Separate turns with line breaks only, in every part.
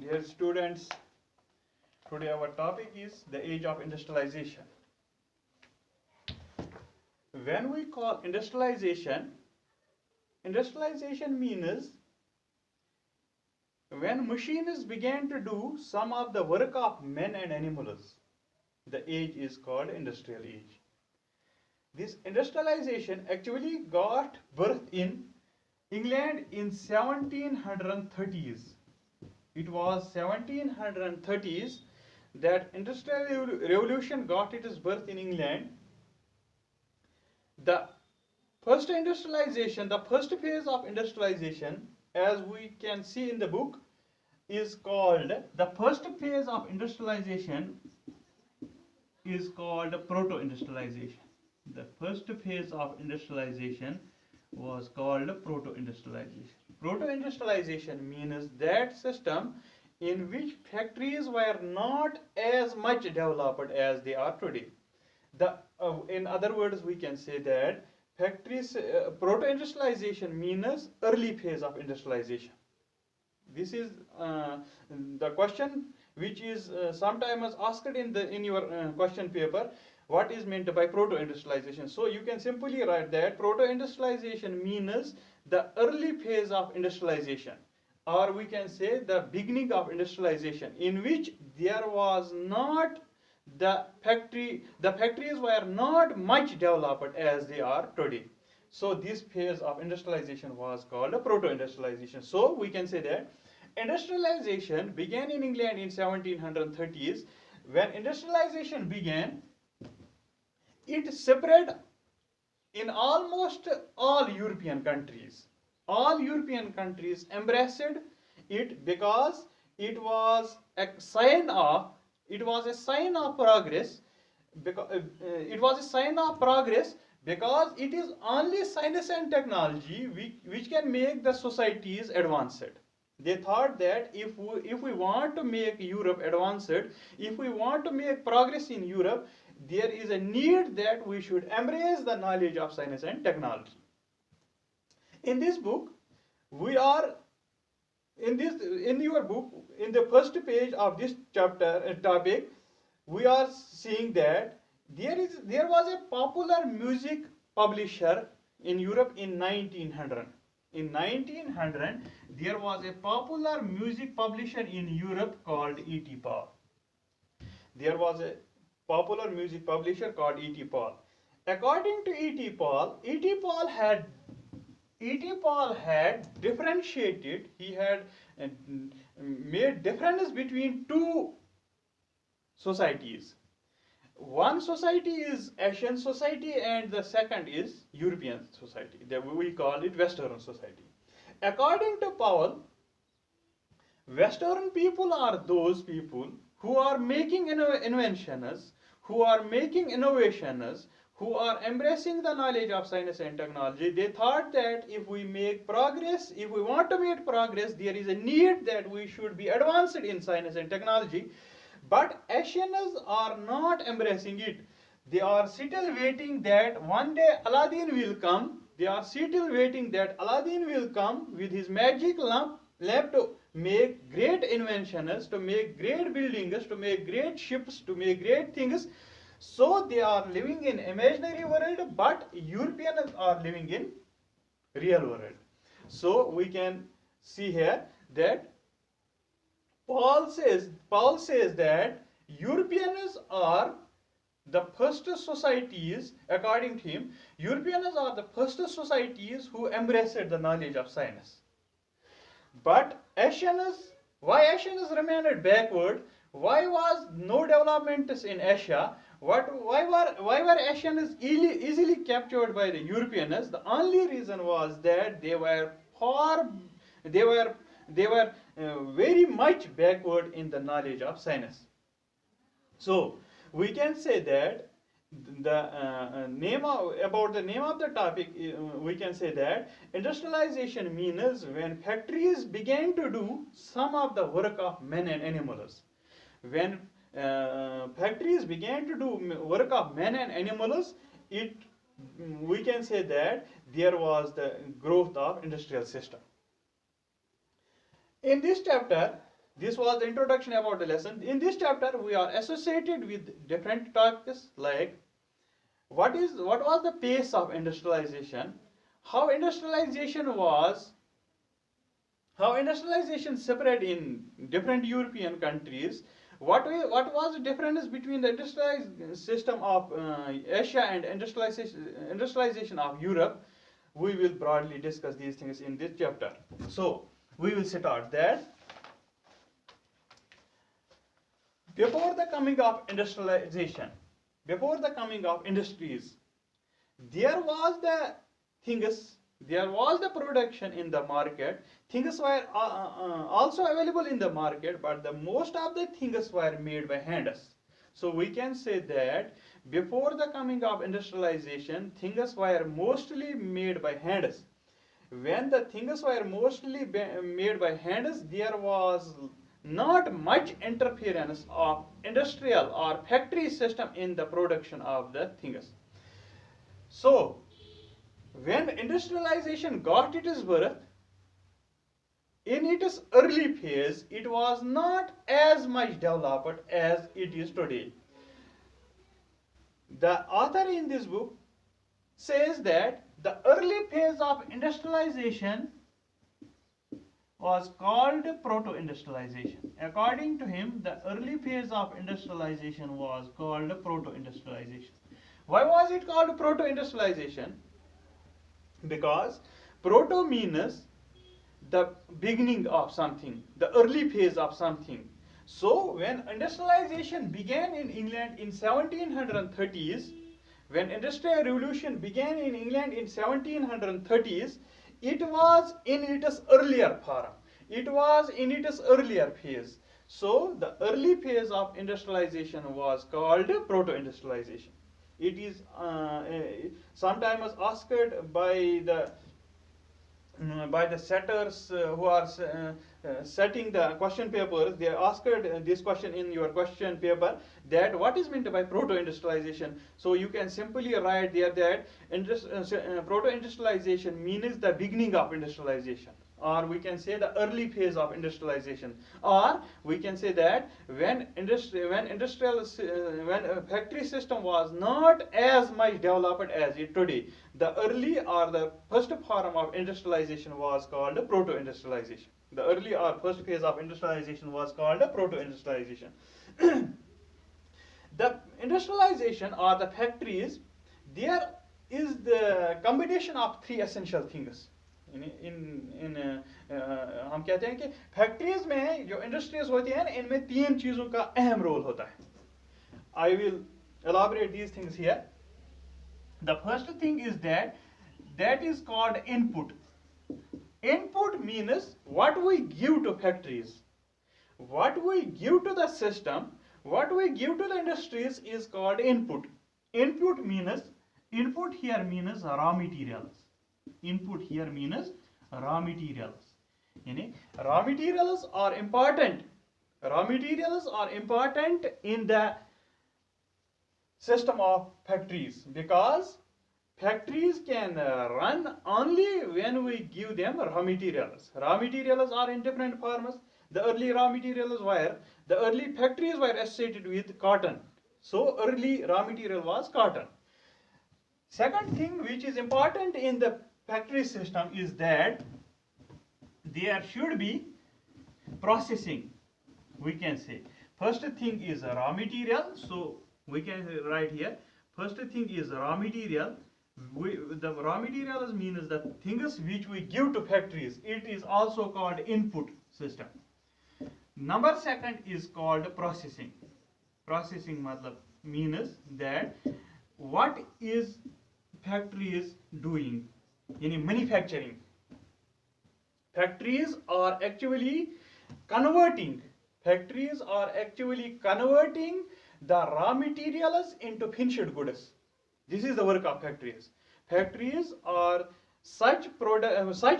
Dear students, today our topic is the age of industrialization. When we call industrialization means when machines began to do some of the work of men and animals. The age is called industrial age. This industrialization actually got birth in England in 1730s. It was 1730s that industrial revolution got its birth in England. The first industrialization, the first phase of industrialization, as we can see in the book, is called, the first phase of industrialization is called proto-industrialization. The first phase of industrialization was called proto-industrialization. Proto-industrialization means that system in which factories were not as much developed as they are today. In other words, we can say that factories, proto-industrialization means early phase of industrialization. This is the question which is sometimes asked in your question paper. What is meant by proto-industrialization? So you can simply write that proto-industrialization means the early phase of industrialization, or we can say the beginning of industrialization, in which there was not the factories were not much developed as they are today. So this phase of industrialization was called a proto-industrialization. So we can say that industrialization began in England in 1730s. When industrialization began, it spread in almost all European countries. All European countries embraced it because it was a sign of progress. Because it is only science and technology which can make the societies advanced. They thought that if we want to make Europe advanced, if we want to make progress in Europe, there is a need that we should embrace the knowledge of science and technology. In this book, we are in your book, in the first page of this chapter topic, we are seeing that there was a popular music publisher in Europe in 1900. In 1900, there was a popular music publisher in Europe called E.T. Paul. There was a popular music publisher called E.T. Paul. According to E.T. Paul, E.T. Paul had differentiated, he had made difference between two societies. One society is Asian society and the second is European society. We call it Western society. According to Paul, Western people are those people who are making inventions, who are making innovations, who are embracing the knowledge of science and technology. They thought that if we make progress, if we want to make progress, there is a need that we should be advanced in science and technology. But Asians are not embracing it. They are still waiting that one day Aladdin will come. They are still waiting that Aladdin will come with his magic lamp to make great inventions, to make great buildings, to make great ships, to make great things. So they are living in imaginary world, but Europeans are living in real world. So we can see here that Paul says that Europeans are the first societies, according to him, Europeans are the first societies who embraced the knowledge of science. But why Asians remained backward? Why was no development in Asia? Why were Asians easily captured by the Europeans? The only reason was that they were very much backward in the knowledge of science. So we can say that the name of the topic, we can say that industrialization means when factories began to do some of the work of men and animals. When factories began to do work of men and animals, we can say that there was the growth of industrial system. In this chapter, This was the introduction about the lesson. In this chapter, we are associated with different topics like what was the pace of industrialization, how industrialization spread in different European countries, what was the difference between the industrialized system of Asia and industrialization of Europe. We will broadly discuss these things in this chapter. So we will start that. Before the coming of industrialization, before the coming of industries, there was the things, there was the production in the market. Things were also available in the market, but the most of the things were made by hands. So we can say that before the coming of industrialization, things were mostly made by hands. When the things were mostly made by hands, there was not much interference of industrial or factory system in the production of the things. So, when industrialization got its birth, in its early phase, it was not as much developed as it is today. The author in this book says that the early phase of industrialization was called proto-industrialization. According to him, the early phase of industrialization was called proto-industrialization. Why was it called proto-industrialization? Because proto means the beginning of something, the early phase of something. So when industrialization began in England in 1730s, when industrial revolution began in England in 1730s, it was in its earlier form. It was in its earlier phase. So the early phase of industrialization was called proto-industrialization. It is sometimes asked by the setters who are setting the question papers. They asked this question in your question paper, that what is meant by proto-industrialization. So you can simply write there that proto-industrialization means the beginning of industrialization, or we can say the early phase of industrialization, or we can say that when factory system was not as much developed as it today, the early or the first form of industrialization was called proto-industrialization. The early or first phase of industrialization was called proto-industrialization. The industrialization or the factories, there is the combination of three essential things. हम कहते हैं कि factories में जो industries होती हैं इनमें तीन चीजों का अहम रोल होता है. I will elaborate these things here. The first thing is that is called input. Input means what we give to factories, what we give to the system, what we give to the industries is called input. Input here means raw materials. Input here means raw materials. Raw materials are important. Raw materials are important in the system of factories, because factories can run only when we give them raw materials. Raw materials are in different forms. The early raw materials were, the early factories were associated with cotton. So early raw material was cotton. Second thing which is important in the factory system is that there should be processing. We can say first thing is raw material. So we can write here, first thing is raw material. The raw materials means the things which we give to factories. It is also called input system. Number second is called processing. Processing means that what is factories doing in manufacturing. Factories are actually converting the raw materials into finished goods. This is the work of factories. Factories are such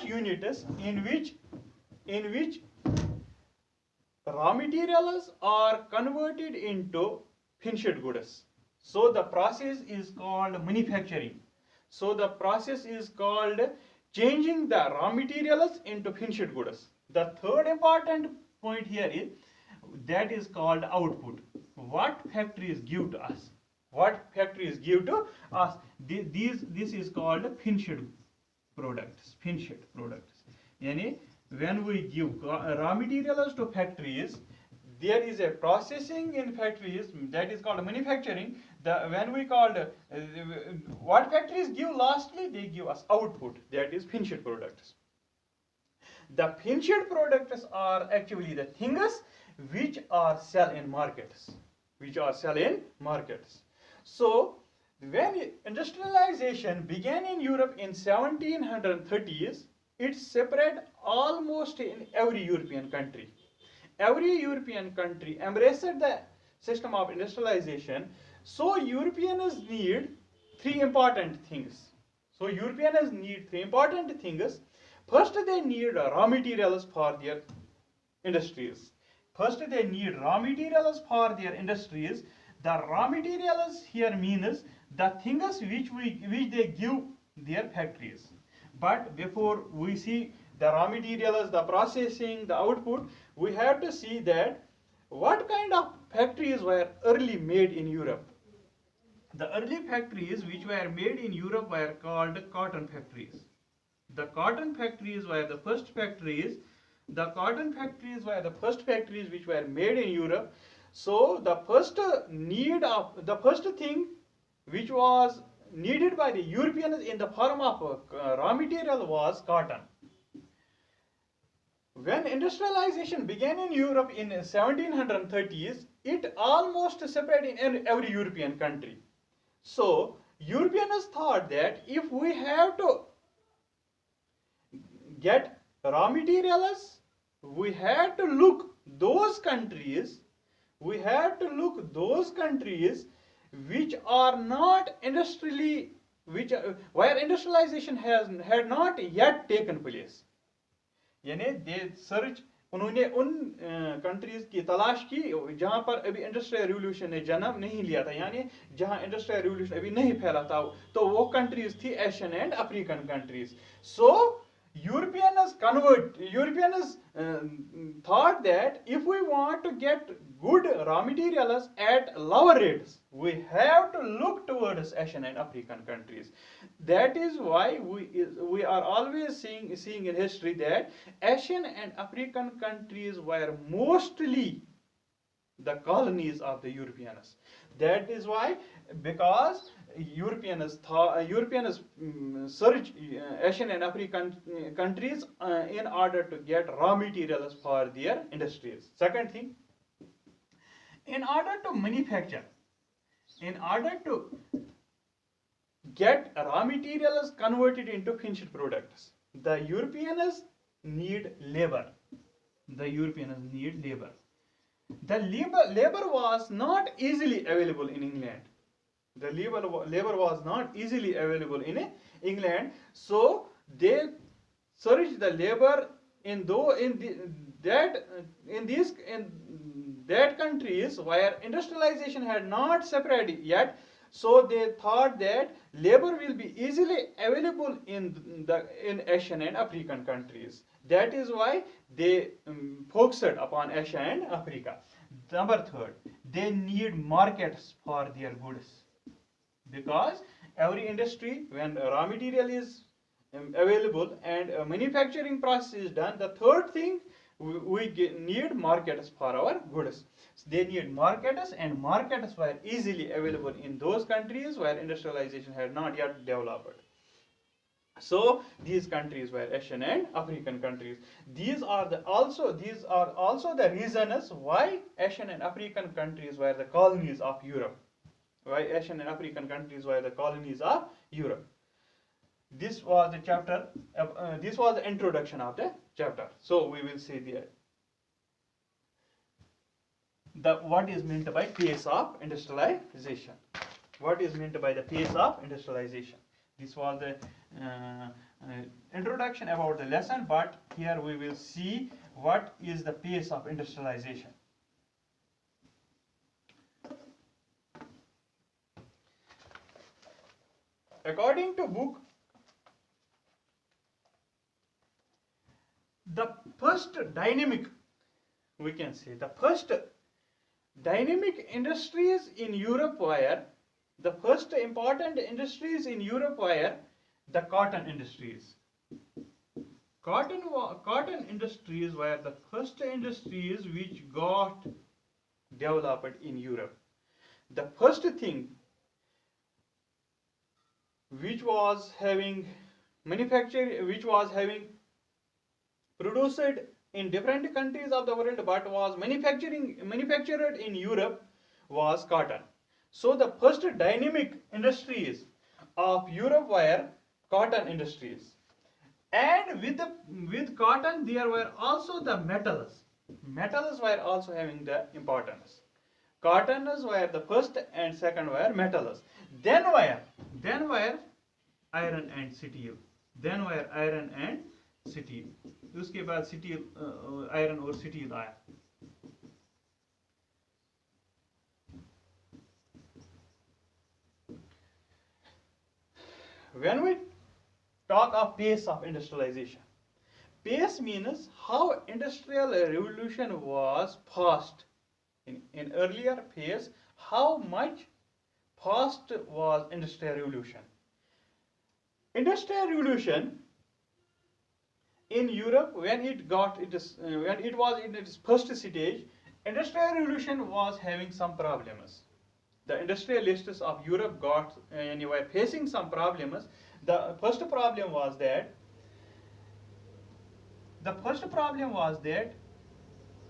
units in which raw materials are converted into finished goods. So the process is called manufacturing. So the process is called changing the raw materials into finished goods. The third important point here is that is called output. What factories give to us? What factories give to us? This is called finished products. Finished products. Yani when we give raw materials to factories, there is a processing in factories that is called manufacturing. When we called what factories give lastly, they give us output, that is finished products. The finished products are actually the things which are sell in markets, So when industrialization began in Europe in 1730s, it spread almost in every European country. Every European country embraced the system of industrialization. So Europeans need three important things. First, they need raw materials for their industries. The raw materials here means the things which they give their factories. But before we see the raw materials, the processing, the output, we have to see that what kind of factories were early made in Europe. The early factories which were made in Europe were called cotton factories. The cotton factories were the first factories. Which were made in Europe. So the first thing which was needed by the Europeans in the form of raw material was cotton. When industrialization began in Europe in 1730s, it almost spread in every European country. So Europeans thought that if we have to get raw materials, we have to look those countries which are not where industrialization had not yet taken place. यानी दे search, उन्होंने उन countries की तलाश की जहां पर अभी industrial revolution ने जन्म नहीं लिया था, यानी जहां इंडस्ट्रियल रिवोल्यूशन अभी नहीं फैला था, तो वो कंट्रीज थी Asian and African countries. So Europeans thought that if we want to get good raw materials at lower rates, we have to look towards Asian and African countries. That is why we are always seeing in history that Asian and African countries were mostly the colonies of the Europeans. That is why, because Europeans search Asian and African countries in order to get raw materials for their industries. Second thing, in order to manufacture, in order to get raw materials converted into finished products, the Europeans need labor. The labor was not easily available in England. So they searched the labor in that countries where industrialization had not spread yet. So they thought that labor will be easily available in Asian and African countries. That is why they focused upon Asia and Africa. Number third, they need markets for their goods. Because every industry, when raw material is available and a manufacturing process is done, the third thing, we need markets for our goods. So they need markets, and markets were easily available in those countries where industrialization had not yet developed. So these countries were Asian and African countries. These are also the reasons why Asian and African countries were the colonies of Europe. This was the chapter. This was the introduction of the chapter. So we will see what is meant by pace of industrialization. This was the introduction about the lesson, but here we will see what is the pace of industrialization. According to book, the first dynamic we can say the first dynamic industries in Europe were, the first important industries in Europe were the cotton industries. Cotton industries were the first industries which got developed in Europe. The first thing which was having produced in different countries of the world but was manufactured in Europe was cotton. So the first dynamic industries of Europe were cotton industries. And with cotton there were also the metals. Metals were also having the importance. Cottons were the first and second were metals. Then were iron and steel. Then were iron and steel. उसके बाद steel iron और steel आया. When we talk of pace of industrialization, pace means how industrial revolution was fast. In earlier phase, how much fast was industrial revolution. Industrial revolution in Europe, when it was in its first stage, industrial revolution was having some problems. The industrialists of Europe were facing some problems. The first problem was that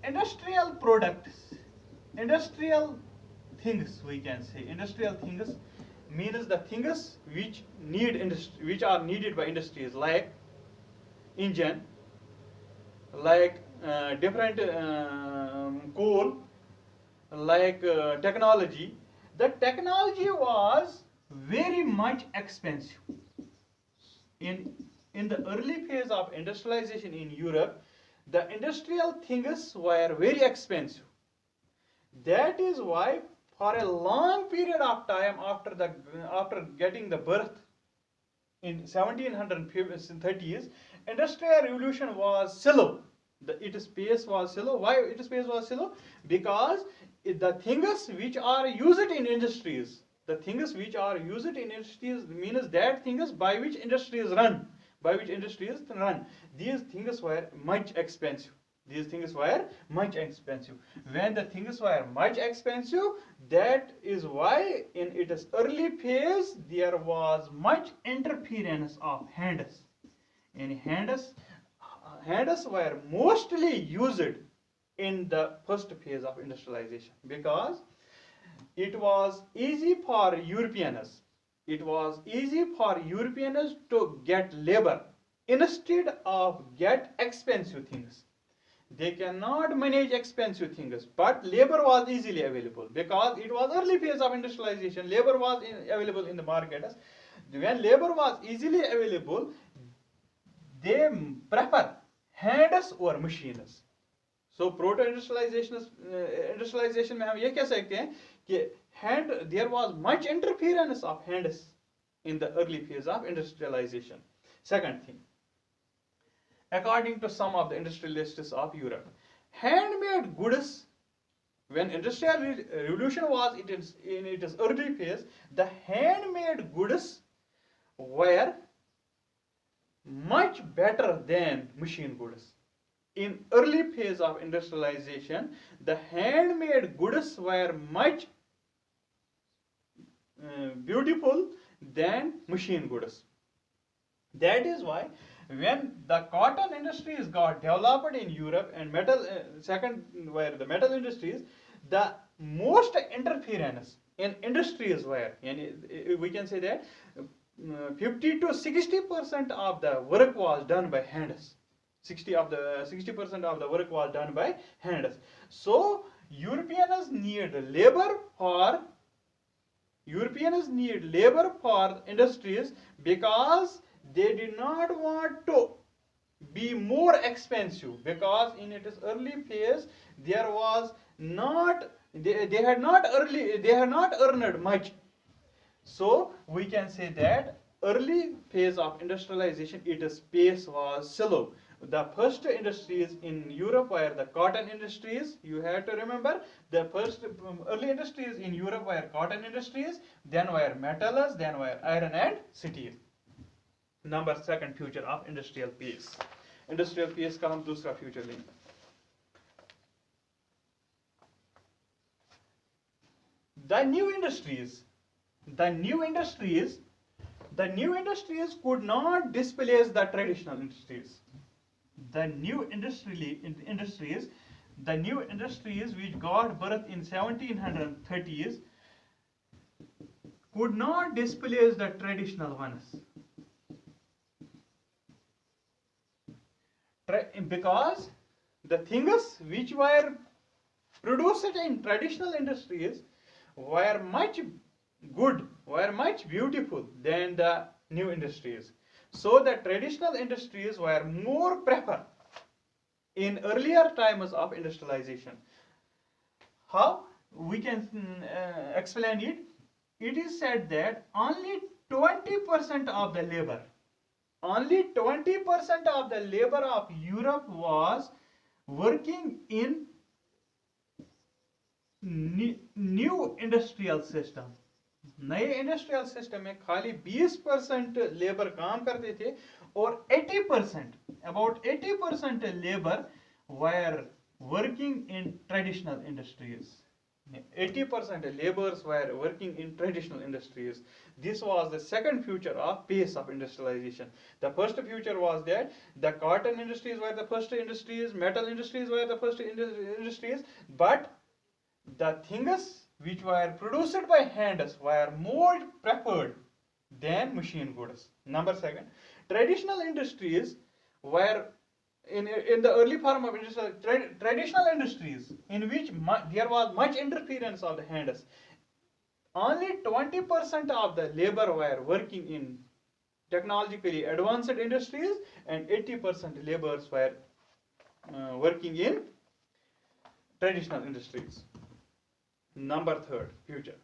industrial products, industrial things, we can say industrial things means the things which are needed by industries, like engine, like different coal, like technology. The technology was very much expensive. In the early phase of industrialization in Europe, the industrial things were very expensive. That is why for a long period of time after getting the birth in 1730s, industrial revolution was slow. Its pace was slow. Why its pace was slow? Because the things which are used in industries, means that things by which industries run, these things were much expensive. When the things were much expensive, that is why in its early phase there was much interference of hands. And hands were mostly used in the first phase of industrialization, because it was easy for Europeans to get labor instead of get expensive things. They cannot manage expensive things, but labor was easily available because it was early phase of industrialization. Labor was available in the markets. When labor was easily available, they prefer hands or machines. So proto industrialization में हम ये कह सकते हैं कि there was much interference of hands in the early phase of industrialization. Second thing, according to some of the industrialists of Europe, handmade goods, when industrial revolution was in its early phase, the handmade goods were much better than machine goods. In early phase of industrialization, the handmade goods were much beautiful than machine goods. That is why when the cotton industries got developed in Europe and second were the metal industries, the most interference in industries were, and we can say that 50 to 60% of the work was done by hands. 60% of the work was done by hands. So Europeans need labor for industries, because they did not want to be more expensive, because in its early phase there was not they had not earned much. So we can say that early phase of industrialization, its pace was slow. The first industries in Europe were the cotton industries. You have to remember the first early industries in Europe were cotton industries, then were metals, then were iron and steel. Number second future of industrial peace industrial peace का हम दूसरा future लेंगे the new industries the new industries the new industries could not displace the traditional industries the new industries the new industries which got birth in 1730s could not displace the traditional ones because the things which were produced in traditional industries were much good, were much beautiful than the new industries. So the traditional industries were more preferred in earlier times of industrialization. How we can explain it? It is said that only 20% of the labor only 20% of the labor of Europe was working in new industrial system. नए industrial system में खाली 20% labour काम करते थे और 80% about 80% labour were working in traditional industries. 80% laborers were working in traditional industries. This was the second future of pace of industrialization. The first future was that the cotton industries were the first industries, metal industries were the first industries, but the things which were produced by hands were more preferred than machine goods. Number second, traditional industries were in the early form of traditional industries in which there was much interference of the hands. Only 20% of the labor were working in technologically advanced industries and 80% laborers were working in traditional industries. Number third, future.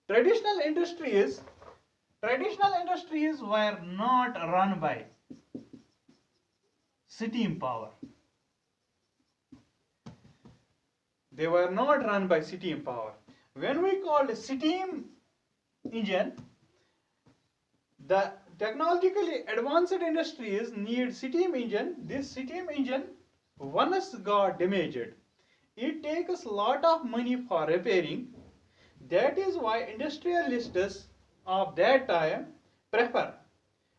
Traditional industries were not run by steam power. They were not run by steam power. When we called steam engine, the technologically advanced industries need steam engine. This steam engine once got damaged, it takes a lot of money for repairing. That is why industrialists of that time prefer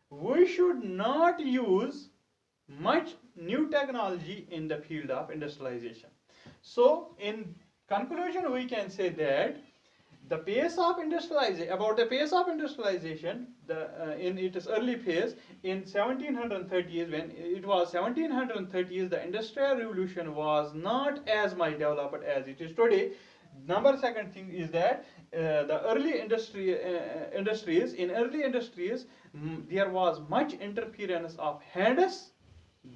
we should not use much new technology in the field of industrialization. So in conclusion we can say that the pace of industrialization in its early phase in 1730s, when it was 1730s, the industrial revolution was not as much developed as it is today. Number second thing is that the early industries there was much interference of hands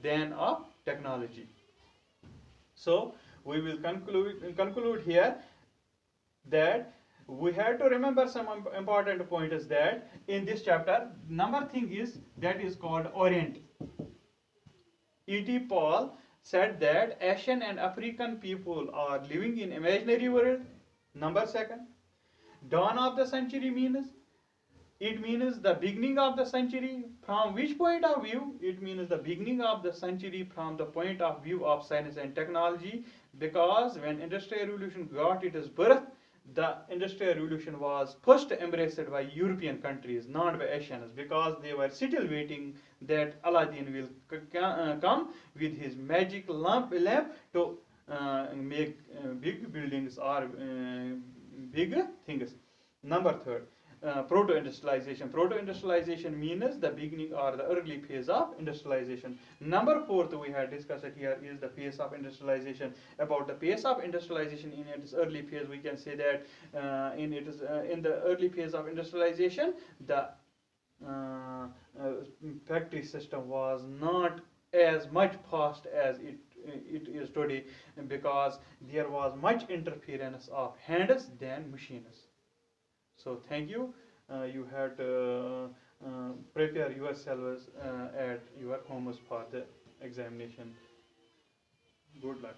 than of technology. So we will conclude here that we have to remember some important points that in this chapter. Number thing is that is called Orient. E.T. Paul said that Asian and African people are living in imaginary world. Number second, dawn of the century means the beginning of the century. From which point of view? It means the beginning of the century from the point of view of science and technology, because when industrial revolution got its birth, the industrial revolution was first embraced by European countries, not by Asians, because they were still waiting that Aladdin will come with his magic lamp to make big buildings or big things. Number third, proto-industrialization. Proto-industrialization means the beginning or the early phase of industrialization. Number fourth we have discussed here is the phase of industrialization. About the phase of industrialization in its early phase, we can say that in the early phase of industrialization, the factory system was not as much fast as it is today, because there was much interference of hands than machines. So thank you. You had prepare yourselves at your homes for the examination. Good luck.